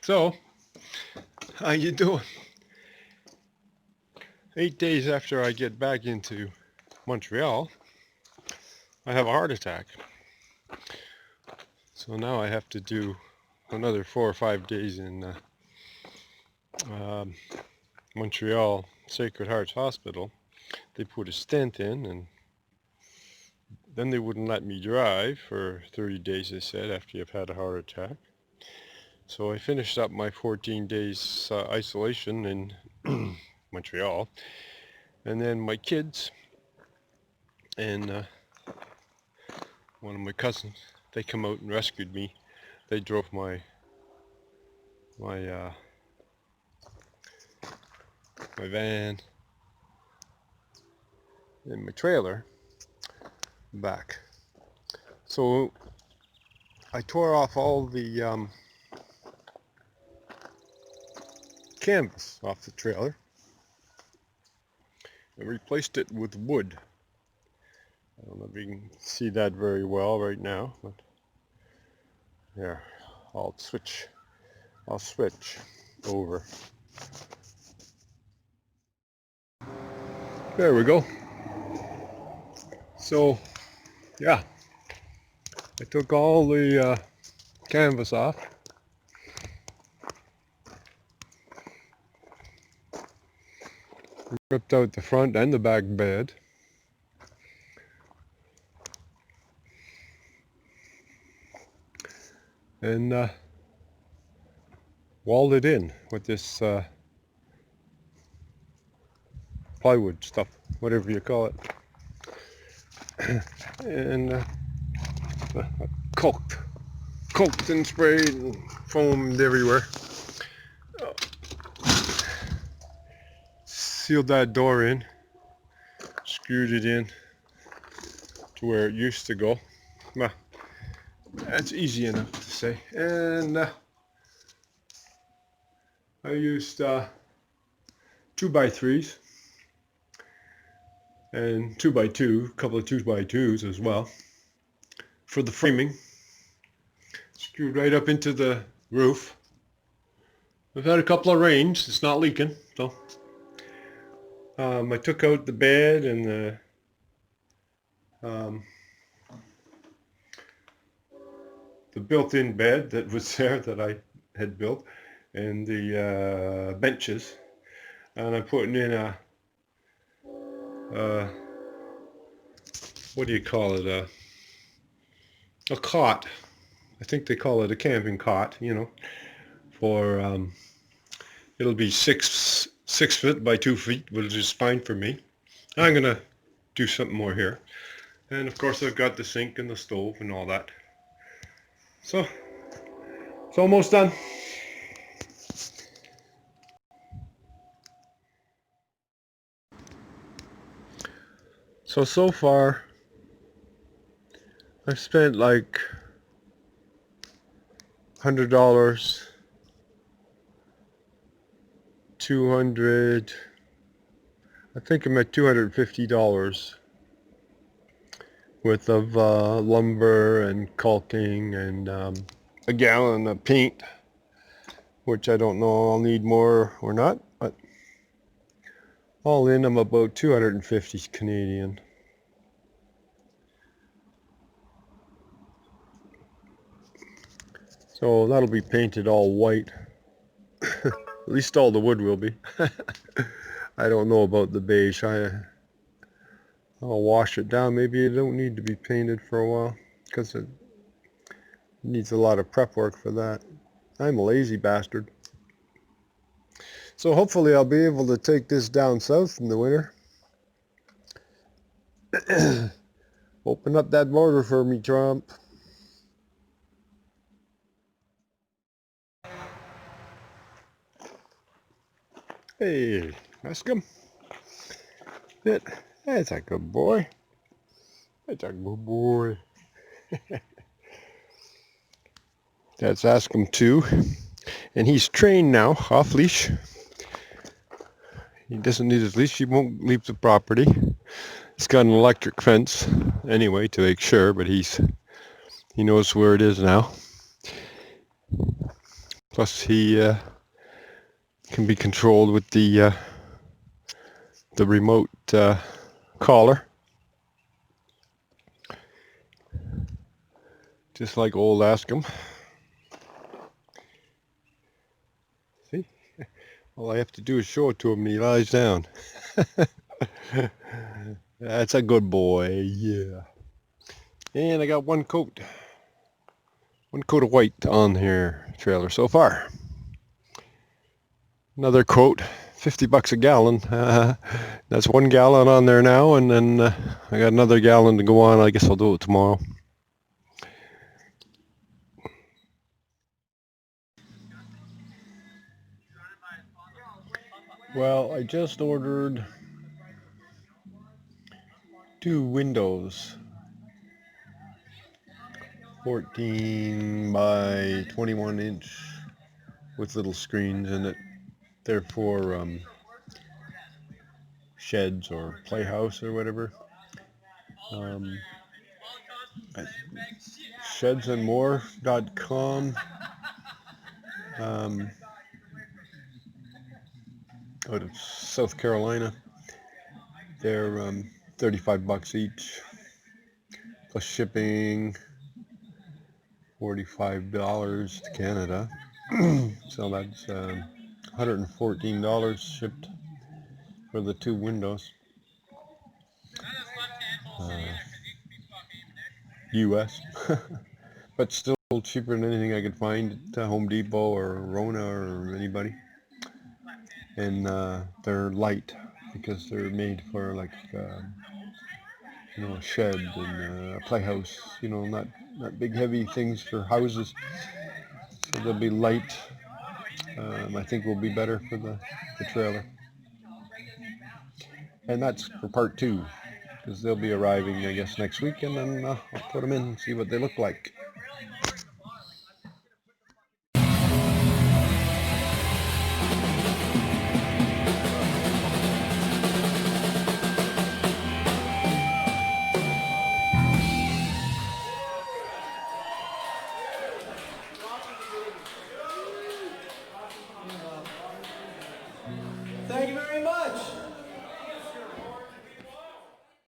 So, how you doing? 8 days after I get back into Montreal, I have a heart attack. So now I have to do another 4 or 5 days in Montreal Sacred Hearts Hospital. They put a stent in, and then they wouldn't let me drive for 30 days, they said, after you've had a heart attack. So I finished up my 14 days isolation in Montreal. And then my kids and one of my cousins, they come out and rescued me. They drove my van and my trailer back. So I tore off all the canvas off the trailer and replaced it with wood. I don't know if you can see that very well right now, but there, I'll switch over. There we go. So yeah, I took all the canvas off. Ripped out the front and the back bed. And walled it in with this plywood stuff, whatever you call it. And caulked and sprayed and foamed everywhere. Sealed that door in, screwed it in to where it used to go. Well, that's easy enough to say. And I used 2x3s and 2x2, a couple of 2x2s as well for the framing. Screwed right up into the roof. We've had a couple of rains, it's not leaking, so I took out the bed and the built-in bed that was there that I had built, and the benches, and I'm putting in a what do you call it, a cot. I think they call it a camping cot, you know, for it'll be six foot by 2 feet, which is fine for me. I'm gonna do something more here, and of course I've got the sink and the stove and all that. So it's almost done. So far I've spent like $100, 200, I think I'm at $250 worth of lumber and caulking and a gallon of paint, which I don't know I'll need more or not, but all in I'm about 250 Canadian. So that'll be painted all white. At least all the wood will be. I don't know about the beige. I'll wash it down. Maybe it don't need to be painted for a while because it needs a lot of prep work for that. I'm a lazy bastard. So hopefully I'll be able to take this down south in the winter. Open up that border for me, Trump. Hey, ask him. That's a good boy. That's a good boy. That's Ask him too. And he's trained now, off leash. He doesn't need his leash. He won't leave the property. He's got an electric fence anyway to make sure, but he knows where it is now. Plus he can be controlled with the remote collar, just like old Askham. See, all I have to do is show it to him and he lies down. That's a good boy, yeah. And I got one coat of white on here trailer so far. Another quote, 50 bucks a gallon. That's 1 gallon on there now, and then I got another gallon to go on. I guess I'll do it tomorrow. Well, I just ordered 2 windows, 14 by 21 inch with little screens in it. They're for sheds or playhouse or whatever. Shedsandmore.com. Out of South Carolina. They're 35 bucks each, plus shipping, $45 to Canada. So that's $114 shipped for the 2 windows. US. But still cheaper than anything I could find at Home Depot or Rona or anybody. And they're light because they're made for like a shed and a playhouse, not big heavy things for houses. So they'll be light. I think will be better for the trailer. And that's for part 2, because they'll be arriving, I guess, next week, and then I'll put them in and see what they look like.